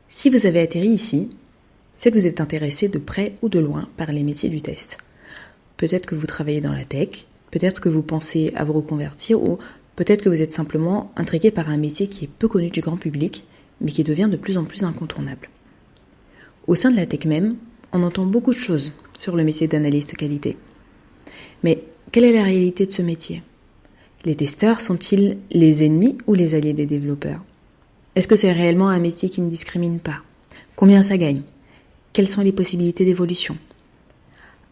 Si vous avez atterri ici, c'est que vous êtes intéressé de près ou de loin par les métiers du test. Peut-être que vous travaillez dans la tech, peut-être que vous pensez à vous reconvertir ou peut-être que vous êtes simplement intrigué par un métier qui est peu connu du grand public, mais qui devient de plus en plus incontournable. Au sein de la tech même, on entend beaucoup de choses sur le métier d'analyste qualité. Mais quelle est la réalité de ce métier ? Les testeurs sont-ils les ennemis ou les alliés des développeurs ? Est-ce que c'est réellement un métier qui ne discrimine pas ? Combien ça gagne ? Quelles sont les possibilités d'évolution ?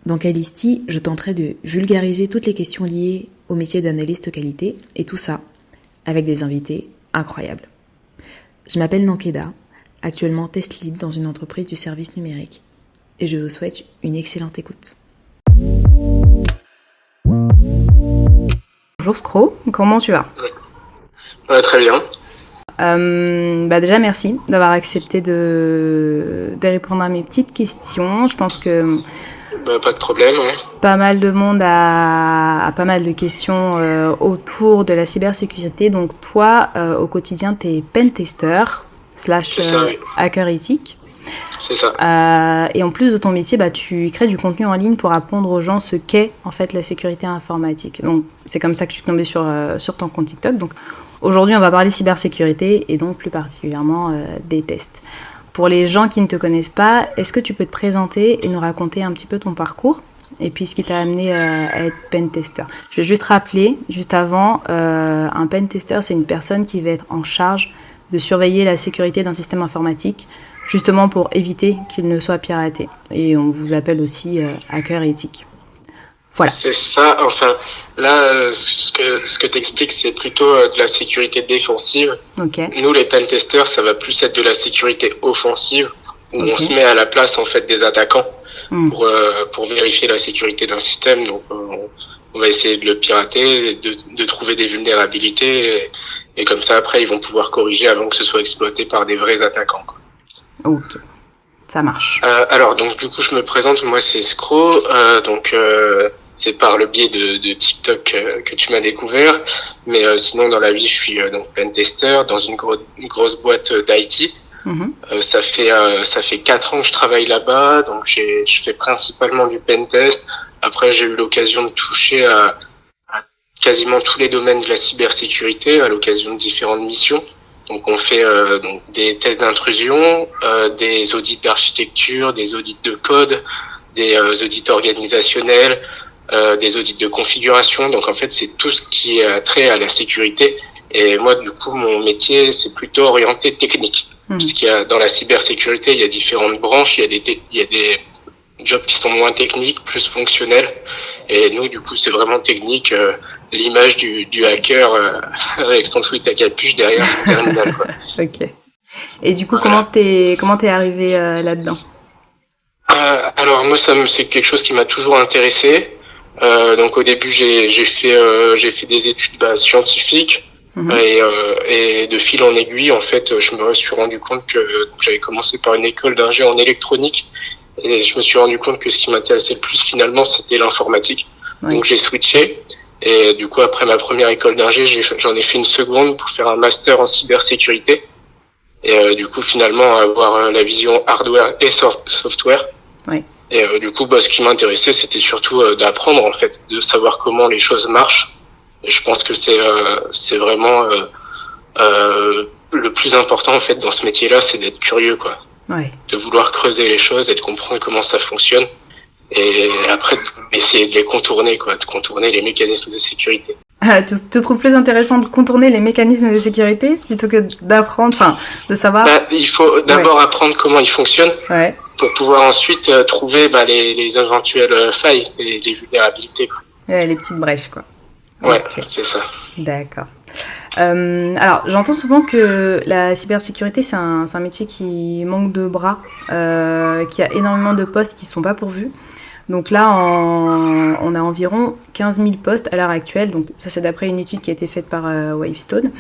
Dans Calisti, je tenterai de vulgariser toutes les questions liées au métier d'analyste qualité, et tout ça avec des invités incroyables. Je m'appelle Nankeda, actuellement test lead dans une entreprise du service numérique, et je vous souhaite une excellente écoute. Bonjour Scro, comment tu vas ? Très bien. Déjà merci d'avoir accepté de répondre à mes petites questions. Je pense que Pas de problème, ouais. pas mal de monde a pas mal de questions autour de la cybersécurité. Donc toi, au quotidien, tu es pentester / oui. hacker éthique. C'est ça. Et en plus de ton métier, tu crées du contenu en ligne pour apprendre aux gens ce qu'est en fait la sécurité informatique. Donc c'est comme ça que je suis tombée sur ton compte TikTok. Donc aujourd'hui, on va parler cybersécurité et donc plus particulièrement des tests. Pour les gens qui ne te connaissent pas, est-ce que tu peux te présenter et nous raconter un petit peu ton parcours et puis ce qui t'a amené à être pentester ? Je vais juste rappeler, juste avant, un pentester, c'est une personne qui va être en charge de surveiller la sécurité d'un système informatique, justement pour éviter qu'il ne soit piraté. Et on vous appelle aussi hacker éthique. Voilà. C'est ça, enfin, là, ce que t'expliques, c'est plutôt de la sécurité défensive. Okay. Nous, les pentesters, ça va plus être de la sécurité offensive, où on se met à la place, en fait, des attaquants pour vérifier la sécurité d'un système. Donc, on va essayer de le pirater, de trouver des vulnérabilités, et comme ça, après, ils vont pouvoir corriger avant que ce soit exploité par des vrais attaquants, quoi. Ok, ça marche. Alors, donc, du coup, je me présente, moi, c'est Scro, c'est par le biais de TikTok que tu m'as découvert, mais sinon dans la vie je suis donc pentester dans une grosse boîte d'IT. Ça fait 4 ans que je travaille là-bas, donc je fais principalement du pentest. Après j'ai eu l'occasion de toucher à quasiment tous les domaines de la cybersécurité à l'occasion de différentes missions. Donc on fait donc des tests d'intrusion, des audits d'architecture, des audits de code, des audits organisationnels, des audits de configuration. Donc en fait c'est tout ce qui est trait à la sécurité, et moi du coup mon métier c'est plutôt orienté technique, puisqu'il y a dans la cybersécurité il y a différentes branches, il y a des jobs qui sont moins techniques, plus fonctionnels, et nous du coup c'est vraiment technique, l'image du hacker avec son sweat à capuche derrière son terminal, quoi. Ok. Et du coup comment t'es arrivé là-dedans ? Alors moi c'est quelque chose qui m'a toujours intéressé. Donc au début j'ai fait des études scientifiques, et de fil en aiguille en fait je me suis rendu compte que j'avais commencé par une école d'ingé en électronique, et je me suis rendu compte que ce qui m'intéressait le plus finalement c'était l'informatique. Donc j'ai switché, et du coup après ma première école d'ingé j'en ai fait une seconde pour faire un master en cybersécurité, et du coup finalement avoir la vision hardware et software. Et du coup, ce qui m'intéressait, c'était surtout d'apprendre, en fait, de savoir comment les choses marchent. Et je pense que c'est vraiment le plus important, en fait, dans ce métier-là, c'est d'être curieux, quoi. Ouais. De vouloir creuser les choses et de comprendre comment ça fonctionne. Et après, essayer de les contourner, quoi, de contourner les mécanismes de sécurité. Tu trouves plus intéressant de contourner les mécanismes de sécurité plutôt que d'apprendre, de savoir ? Il faut d'abord apprendre comment ils fonctionnent. Ouais. Pour pouvoir ensuite trouver les éventuelles failles et les vulnérabilités, quoi. Les petites brèches, quoi. Ouais, okay. C'est ça. D'accord. Alors, j'entends souvent que la cybersécurité, c'est un métier qui manque de bras, qui a énormément de postes qui ne sont pas pourvus. Donc là, on a environ 15 000 postes à l'heure actuelle. Donc ça, c'est d'après une étude qui a été faite par Wavestone.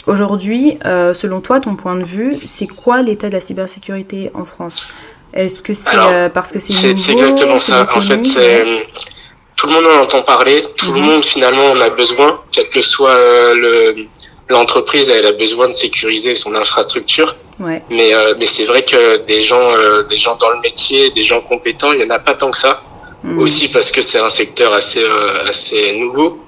Aujourd'hui, selon toi, ton point de vue, c'est quoi l'état de la cybersécurité en France ? Est-ce que c'est parce que c'est nouveau ? C'est exactement ça. En fait, tout le monde en entend parler, tout le monde finalement en a besoin, quel que soit l'entreprise, elle a besoin de sécuriser son infrastructure. Ouais. Mais c'est vrai que des gens dans le métier, des gens compétents, il y en a pas tant que ça. Aussi parce que c'est un secteur assez nouveau.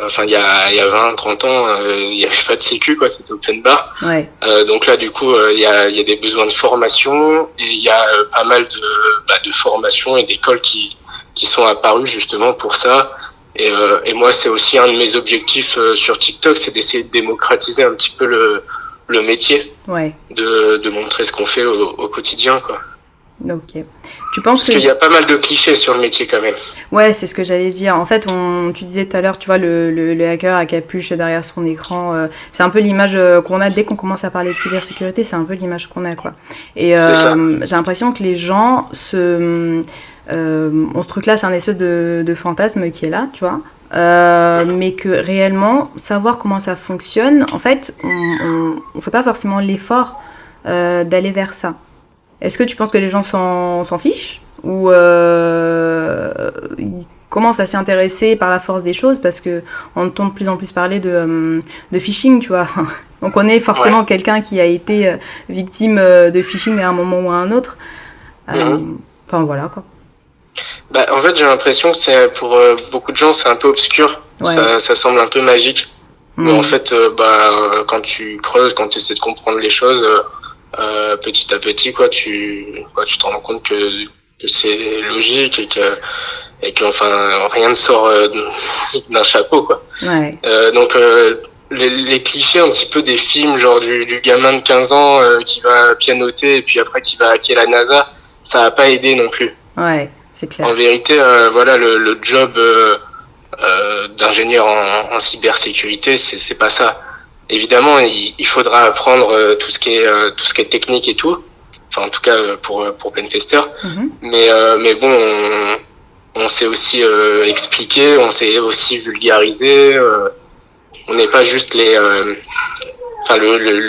Enfin, il y a 20, 30 ans, il y avait pas de sécu, quoi, c'était open bar. Ouais. Donc là, du coup, il y a des besoins de formation et il y a pas mal de formations et d'écoles qui sont apparues justement pour ça. Et moi, c'est aussi un de mes objectifs sur TikTok, c'est d'essayer de démocratiser un petit peu le métier, Ouais. de montrer ce qu'on fait au quotidien, quoi. Ok. Tu penses Parce qu'il y a pas mal de clichés sur le métier quand même. Ouais, c'est ce que j'allais dire. En fait, tu disais tout à l'heure, tu vois, le hacker à capuche derrière son écran, c'est un peu l'image qu'on a dès qu'on commence à parler de cybersécurité, c'est un peu l'image qu'on a, quoi. Et C'est ça. j'ai l'impression que les gens ont ce truc-là, c'est un espèce de fantasme qui est là, tu vois. Mais que réellement, savoir comment ça fonctionne, en fait, on fait pas forcément l'effort d'aller vers ça. Est-ce que tu penses que les gens s'en fichent ou ils commencent à s'y intéresser par la force des choses parce que on entend de plus en plus parler de phishing, tu vois. Donc on est forcément quelqu'un qui a été victime de phishing à un moment ou à un autre. Enfin voilà quoi. Bah, en fait, j'ai l'impression que c'est pour beaucoup de gens, c'est un peu obscur. Ouais. Ça semble un peu magique. Mais en fait, quand tu creuses, quand tu essaies de comprendre les choses, petit à petit, tu te rends compte que c'est logique et que enfin rien ne sort d'un chapeau, quoi. Ouais. Donc les clichés un petit peu des films, genre du gamin de 15 ans qui va pianoter et puis après qui va hacker la NASA, ça a pas aidé non plus. Ouais, c'est En clair. vérité, voilà, le job d'ingénieur en cybersécurité, c'est pas ça. Évidemment, il faudra apprendre tout ce qui est technique et tout. Enfin, en tout cas pour Pentester. Mais bon, on sait aussi expliquer, on sait aussi vulgariser. On n'est pas juste le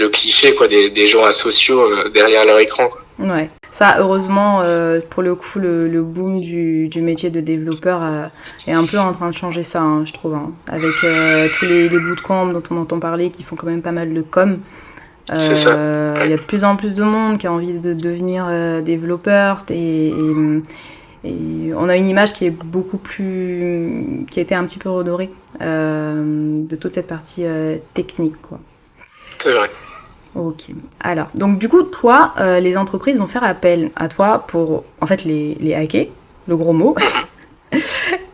cliché quoi des gens asociaux derrière leur écran, quoi. Ouais. Ça, heureusement, pour le coup, le boom du métier de développeur est un peu en train de changer ça, hein, je trouve. Hein. Avec tous les bootcamps dont on entend parler, qui font quand même pas mal de com. C'est ça. Il y a de plus en plus de monde qui a envie de devenir développeur et on a une image qui est beaucoup plus, qui a été un petit peu redorée de toute cette partie technique, quoi. C'est vrai. Ok. Alors, donc du coup, toi, les entreprises vont faire appel à toi pour, en fait, les hacker, le gros mot,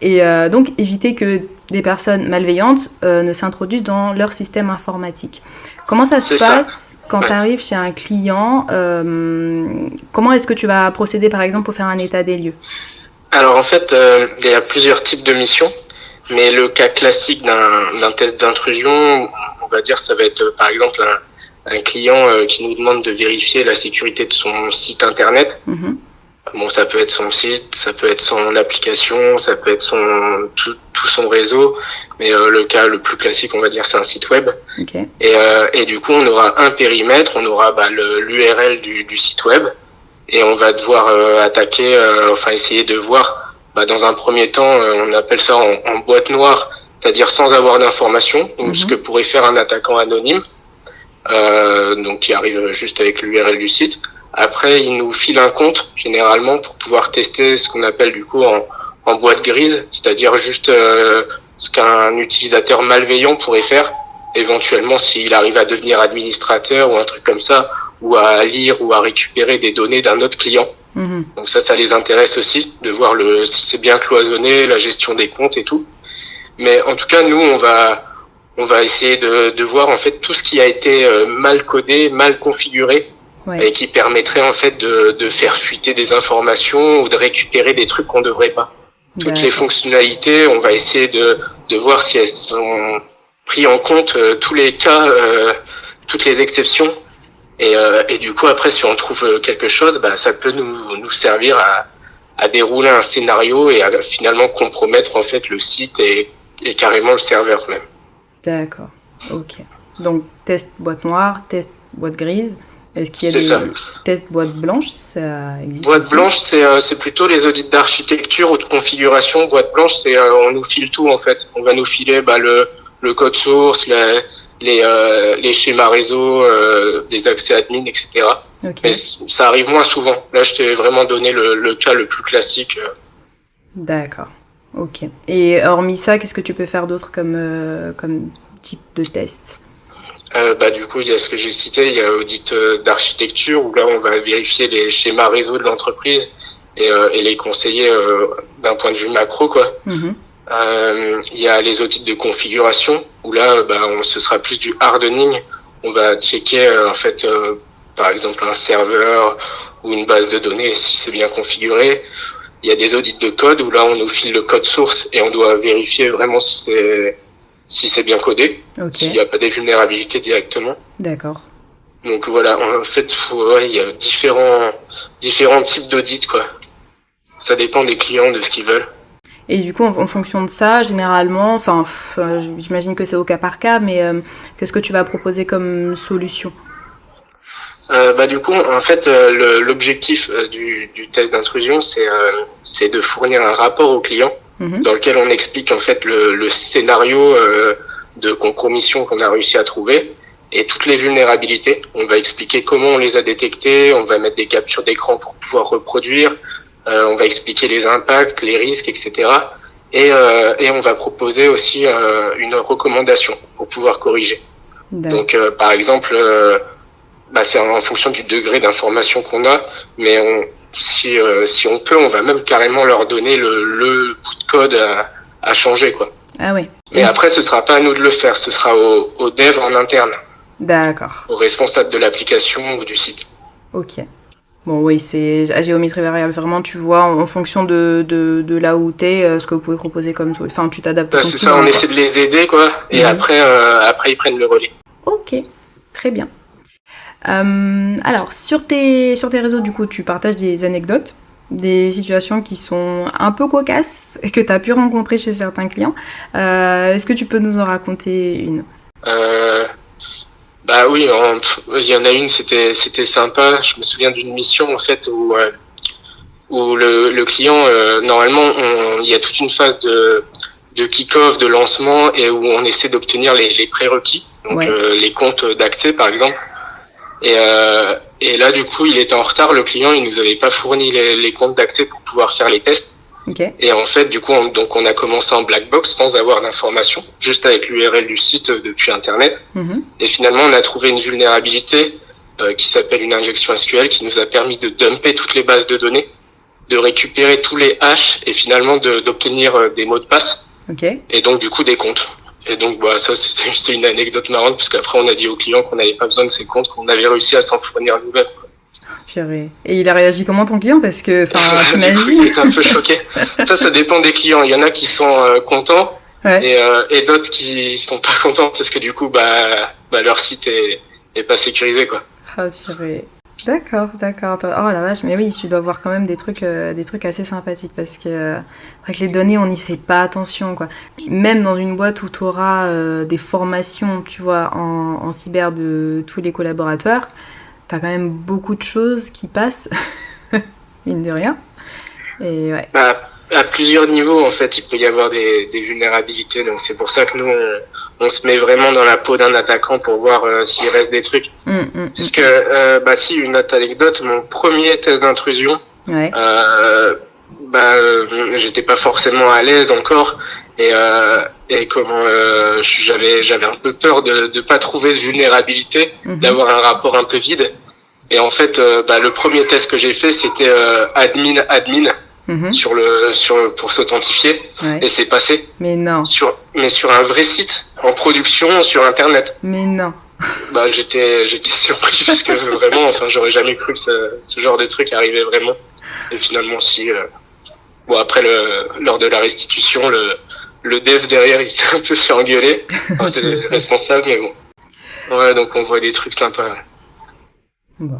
et donc éviter que des personnes malveillantes ne s'introduisent dans leur système informatique. Comment ça se C'est ça. passe quand Ouais. tu arrives chez un client comment est-ce que tu vas procéder, par exemple, pour faire un état des lieux? Alors en fait, il y a plusieurs types de missions, mais le cas classique d'un test d'intrusion, on va dire, ça va être par exemple un client qui nous demande de vérifier la sécurité de son site internet. Bon, ça peut être son site, ça peut être son application, ça peut être tout son réseau, mais le cas le plus classique, on va dire, c'est un site web. Ok. Et du coup, on aura un périmètre, on aura l'URL du site web, et on va devoir attaquer, enfin essayer de voir. Dans un premier temps, on appelle ça en boîte noire, c'est-à-dire sans avoir d'informations, donc ce que pourrait faire un attaquant anonyme, donc qui arrive juste avec l'URL du site. Après, il nous file un compte généralement pour pouvoir tester ce qu'on appelle du coup en boîte grise, c'est-à-dire juste ce qu'un utilisateur malveillant pourrait faire, éventuellement s'il arrive à devenir administrateur ou un truc comme ça, ou à lire ou à récupérer des données d'un autre client. Donc ça les intéresse aussi de voir si c'est bien cloisonné, la gestion des comptes et tout. Mais en tout cas, nous, on va essayer de voir en fait tout ce qui a été mal codé, mal configuré, et qui permettrait en fait de faire fuiter des informations ou de récupérer des trucs qu'on ne devrait pas. Toutes les fonctionnalités, on va essayer de voir si elles sont prises en compte, tous les cas, toutes les exceptions. Et du coup, après, si on trouve quelque chose, ça peut nous servir à dérouler un scénario et à finalement compromettre en fait le site et carrément le serveur même. D'accord. Ok. Donc, test boîte noire, test boîte grise. Est-ce qu'il y a C'est ça. des tests boîte blanche? Ça existe Boîte aussi? blanche, c'est plutôt les audits d'architecture ou de configuration. Boîte blanche, c'est on nous file tout en fait. On va nous filer le code source, les schémas réseau, des accès admin, etc. Ok, Mais ça arrive moins souvent. Là, je t'ai vraiment donné le cas le plus classique. d'accord. Ok. Et hormis ça, qu'est-ce que tu peux faire d'autre comme type de test? Du coup, il y a ce que j'ai cité, il y a audit d'architecture où là, on va vérifier les schémas réseau de l'entreprise et les conseiller d'un point de vue macro, quoi. Mhm. Il y a les audits de configuration où là, ce sera plus du hardening. On va checker par exemple un serveur ou une base de données si c'est bien configuré. Il y a des audits de code où là, on nous file le code source et on doit vérifier vraiment si c'est bien codé, Ok, s'il n'y a pas des vulnérabilités directement. d'accord. Donc voilà, en fait, il y a différents types d'audits, quoi. Ça dépend des clients, de ce qu'ils veulent. Et du coup, en fonction de ça, généralement, j'imagine que c'est au cas par cas, mais qu'est-ce que tu vas proposer comme solution? Du coup, en fait, l'objectif du test d'intrusion, c'est de fournir un rapport au client Mhm. dans lequel on explique en fait le scénario de compromission qu'on a réussi à trouver et toutes les vulnérabilités. On va expliquer comment on les a détectées, on va mettre des captures d'écran pour pouvoir reproduire, on va expliquer les impacts, les risques, etc. Et on va proposer aussi une recommandation pour pouvoir corriger. D'accord. Donc, par exemple, c'est en fonction du degré d'information qu'on a, mais si on peut, on va même carrément leur donner le bout de code à changer, quoi. Ah oui. Mais après, ce sera pas à nous de le faire, ce sera au dev en interne, D'accord. au responsable de l'application ou du site. Ok. Bon, oui, c'est à géométrie variable. Vraiment, tu vois, en fonction de là où t'es, ce que vous pouvez proposer comme solution. Enfin, tu t'adaptes à ton C'est ça, client, on quoi. essaie de les aider, quoi, et Mhm. après ils prennent le relais. Ok, très bien. Alors, sur tes réseaux, du coup, tu partages des anecdotes, des situations qui sont un peu cocasses et que tu as pu rencontrer chez certains clients. Est-ce que tu peux nous en raconter une? Euh, oui, il y en a une, c'était sympa. Je me souviens d'une mission en fait où le client, normalement, il y a toute une phase de kick-off, de lancement, et où on essaie d'obtenir les prérequis, donc Ouais, les comptes d'accès par exemple. Et là, du coup, il était en retard, le client, il nous avait pas fourni les comptes d'accès pour pouvoir faire les tests. ok. Et en fait, du coup, on a commencé en black box sans avoir d'informations, juste avec l'URL du site depuis Internet. Mhm. Et finalement, on a trouvé une vulnérabilité qui s'appelle une injection SQL qui nous a permis de dumper toutes les bases de données, de récupérer tous les hashes et finalement d'obtenir des mots de passe Ok. et donc du coup des comptes. Et donc ça c'était une anecdote marrante parce qu'après on a dit au client qu'on n'avait pas besoin de ces comptes, qu'on avait réussi à s'en fournir nous-mêmes. Purée. Et il a réagi comment ton client? Parce que, enfin, Du coup il t'imagines? était un peu choqué. Ça dépend des clients. Il y en a qui sont contents Ouais. et d'autres qui sont pas contents parce que du coup leur site est pas sécurisé, quoi. Ah, purée. D'accord, d'accord. Oh la vache, mais oui, tu dois voir quand même des trucs assez sympathiques parce que avec les données, on n'y fait pas attention, quoi. Même dans une boîte où tu auras des formations, tu vois, en cyber de tous les collaborateurs, t'as quand même beaucoup de choses qui passent, mine de rien. Et ouais. À plusieurs niveaux, en fait, il peut y avoir des vulnérabilités. Donc, c'est pour ça que nous, on se met vraiment dans la peau d'un attaquant pour voir s'il reste des trucs. Puisque, si, une autre anecdote, mon premier test d'intrusion, Ouais. j'étais pas forcément à l'aise encore. Et comment j'avais un peu peur de pas trouver de vulnérabilité, d'avoir un rapport un peu vide. Et en fait, le premier test que j'ai fait, c'était admin pour s'authentifier, Ouais. et c'est passé Mais non. mais sur un vrai site en production sur internet. Mais non. J'étais surpris parce que vraiment, enfin, j'aurais jamais cru que ce genre de truc arrivait vraiment. Et finalement, si. Après lors de la restitution, le dev derrière, il s'est un peu fait engueuler. Enfin, c'est le responsable, mais bon. Ouais, donc on voit des trucs sympas. Bon.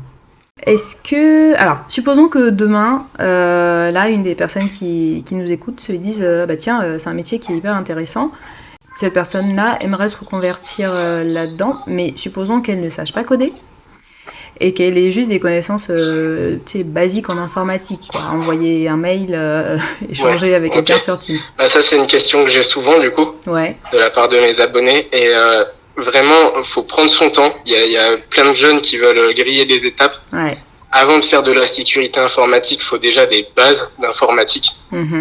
Est-ce que... Alors, supposons que demain, là, une des personnes qui nous écoute se dise tiens, c'est un métier qui est hyper intéressant. Cette personne-là aimerait se reconvertir là-dedans, mais supposons qu'elle ne sache pas coder et qu'elle ait juste des connaissances basiques en informatique, quoi. Envoyer un mail, échanger avec quelqu'un sur Teams. Bah, ça, c'est une question que j'ai souvent, du coup, de la part de mes abonnés. Et vraiment, il faut prendre son temps. Il y a plein de jeunes qui veulent griller des étapes. Ouais. Avant de faire de la sécurité informatique, il faut déjà des bases d'informatique.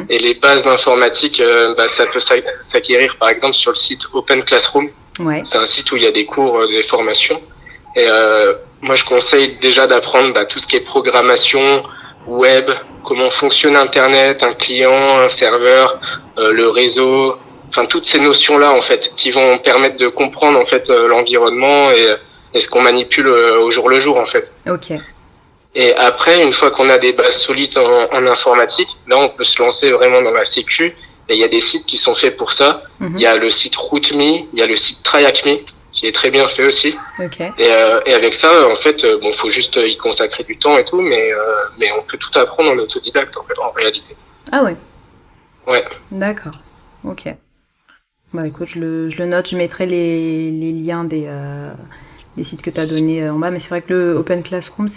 Et les bases d'informatique, ça peut s'acquérir, par exemple, sur le site Open Classroom. Ouais. C'est un site où il y a des cours, des formations. Et moi, je conseille déjà d'apprendre tout ce qui est programmation, web, comment fonctionne Internet, un client, un serveur, le réseau, enfin toutes ces notions-là en fait, qui vont permettre de comprendre en fait l'environnement et ce qu'on manipule au jour le jour en fait. Ok. Et après, une fois qu'on a des bases solides en informatique, là, on peut se lancer vraiment dans la sécu. Et il y a des sites qui sont faits pour ça. Il y a le site RootMe, il y a le site TryHackMe, qui est très bien fait aussi. Okay. Et avec ça, en fait, faut juste y consacrer du temps et tout, mais on peut tout apprendre en autodidacte, en réalité. Ah ouais. Ouais. D'accord. Ok. Bah écoute, je le note, je mettrai les liens des sites que tu as donnés en bas, mais c'est vrai que le Open Classroom,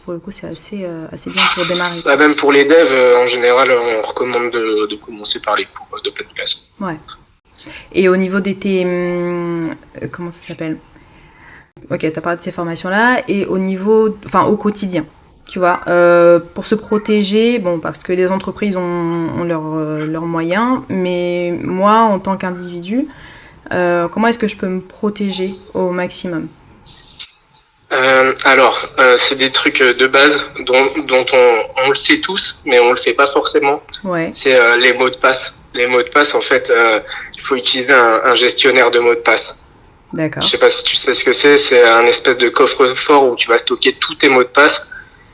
pour le coup, c'est assez bien pour démarrer. Même pour les devs, en général, on recommande de commencer par les cours d'Open Classroom. Ouais. Et au niveau de tes... comment ça s'appelle ? Ok, tu as parlé de ces formations-là, et au niveau... Enfin, au quotidien, tu vois, pour se protéger, bon, parce que les entreprises ont leurs moyens, mais moi, en tant qu'individu, comment est-ce que je peux me protéger au maximum ? C'est des trucs de base dont on le sait tous, mais on le fait pas forcément. Ouais. C'est les mots de passe. Les mots de passe, en fait, il faut utiliser un gestionnaire de mots de passe. D'accord. Je sais pas si tu sais ce que c'est. C'est un espèce de coffre-fort où tu vas stocker tous tes mots de passe.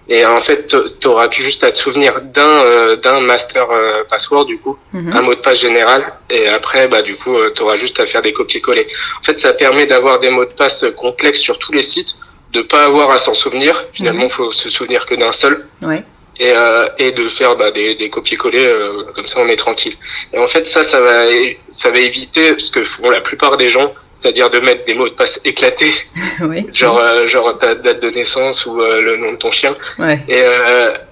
Et en fait, t'auras juste à te souvenir d'un master password, du coup, un mot de passe général. Et après, du coup, t'auras juste à faire des copier-coller. En fait, ça permet d'avoir des mots de passe complexes sur tous les sites, de pas avoir à s'en souvenir. Finalement, faut se souvenir que d'un seul. Ouais. Et de faire des copier-coller, comme ça on est tranquille. Et en fait, ça va éviter ce que font la plupart des gens, c'est-à-dire de mettre des mots de passe éclatés, oui. genre ta date de naissance ou le nom de ton chien, ouais.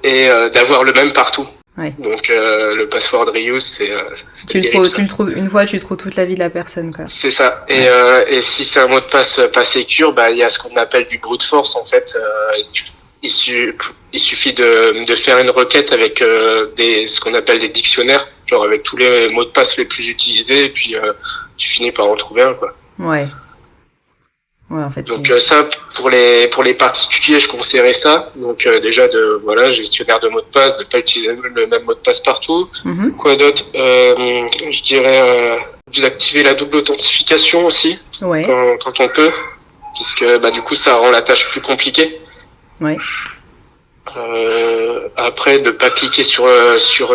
et d'avoir le même partout. Ouais. Donc le password reuse, c'est tu le trouves une fois, tu le trouves toute la vie de la personne, quoi. C'est ça. Ouais. Et si c'est un mot de passe pas sécure, il y a ce qu'on appelle du brute force en fait. Il suffit de faire une requête avec ce qu'on appelle des dictionnaires, genre avec tous les mots de passe les plus utilisés, et puis tu finis par en trouver un, quoi. Ouais. Ouais, en fait. Donc ça, pour les particuliers, je conseillerais ça. Donc déjà gestionnaire de mots de passe, de pas utiliser le même mot de passe partout. Quoi d'autre? Je dirais d'activer la double authentification aussi, ouais. quand on peut, puisque du coup ça rend la tâche plus compliquée. Ouais. Après, de pas cliquer sur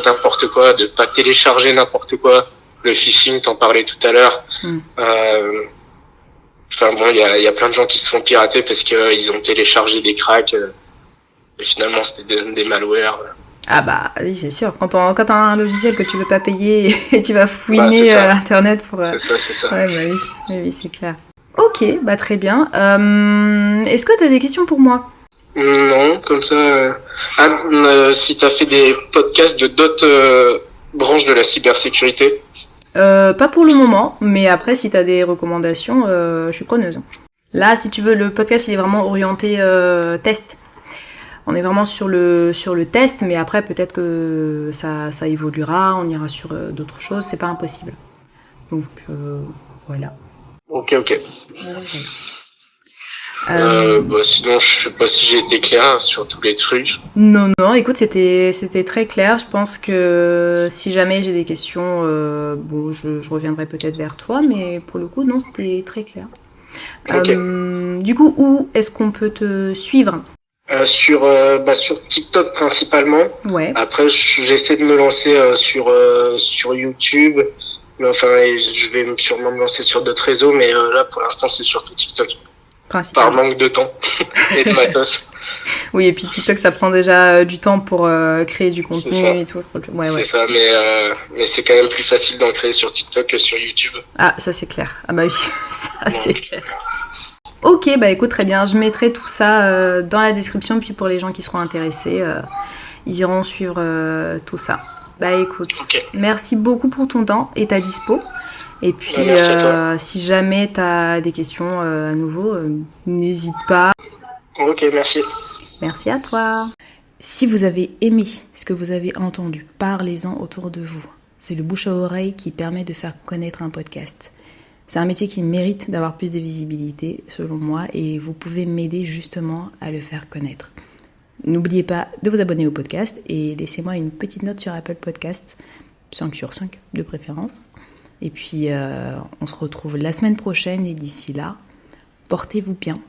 n'importe quoi, de pas télécharger n'importe quoi. Le phishing, t'en parlais tout à l'heure. Il y a plein de gens qui se font pirater parce qu'ils ont téléchargé des cracks et finalement c'était des malwares. Ah bah oui, c'est sûr. Quand t'as un logiciel que tu veux pas payer et tu vas fouiner Internet pour... C'est ça. Ouais, oui, c'est clair. Ok, très bien. Est-ce que t'as des questions pour moi ? Non, comme ça... si t'as fait des podcasts de d'autres branches de la cybersécurité ? Pas pour le moment, mais après, si t'as des recommandations, je suis preneuse. Là, si tu veux, le podcast, il est vraiment orienté test. On est vraiment sur le test, mais après, peut-être que ça évoluera, on ira sur d'autres choses, c'est pas impossible. Donc, voilà. Ok. Sinon, je sais pas si j'ai été clair sur tous les trucs. Non, écoute, c'était très clair. Je pense que si jamais j'ai des questions, je reviendrai peut-être vers toi, mais pour le coup, non, c'était très clair. Okay. Du coup, où est-ce qu'on peut te suivre ? Sur TikTok principalement. Ouais. Après, j'essaie de me lancer sur YouTube. Mais enfin, je vais sûrement me lancer sur d'autres réseaux, mais là, pour l'instant, c'est surtout TikTok. Par manque de temps et de matos. Oui, et puis TikTok, ça prend déjà du temps pour créer du contenu et tout. C'est ça, mais c'est quand même plus facile d'en créer sur TikTok que sur YouTube. Ah, ça c'est clair. Ah bah oui, ça c'est clair. Ok, bah écoute, très bien. Je mettrai tout ça dans la description, puis pour les gens qui seront intéressés, ils iront suivre tout ça. Bah écoute, Ok, merci beaucoup pour ton temps et ta dispo. Et bah, puis, merci à toi. si jamais tu as des questions à nouveau, n'hésite pas. Ok, merci. Merci à toi. Si vous avez aimé ce que vous avez entendu, parlez-en autour de vous. C'est le bouche à oreille qui permet de faire connaître un podcast. C'est un métier qui mérite d'avoir plus de visibilité, selon moi, et vous pouvez m'aider justement à le faire connaître. N'oubliez pas de vous abonner au podcast et laissez-moi une petite note sur Apple Podcast, 5 sur 5 de préférence. Et puis, on se retrouve la semaine prochaine et d'ici là, portez-vous bien.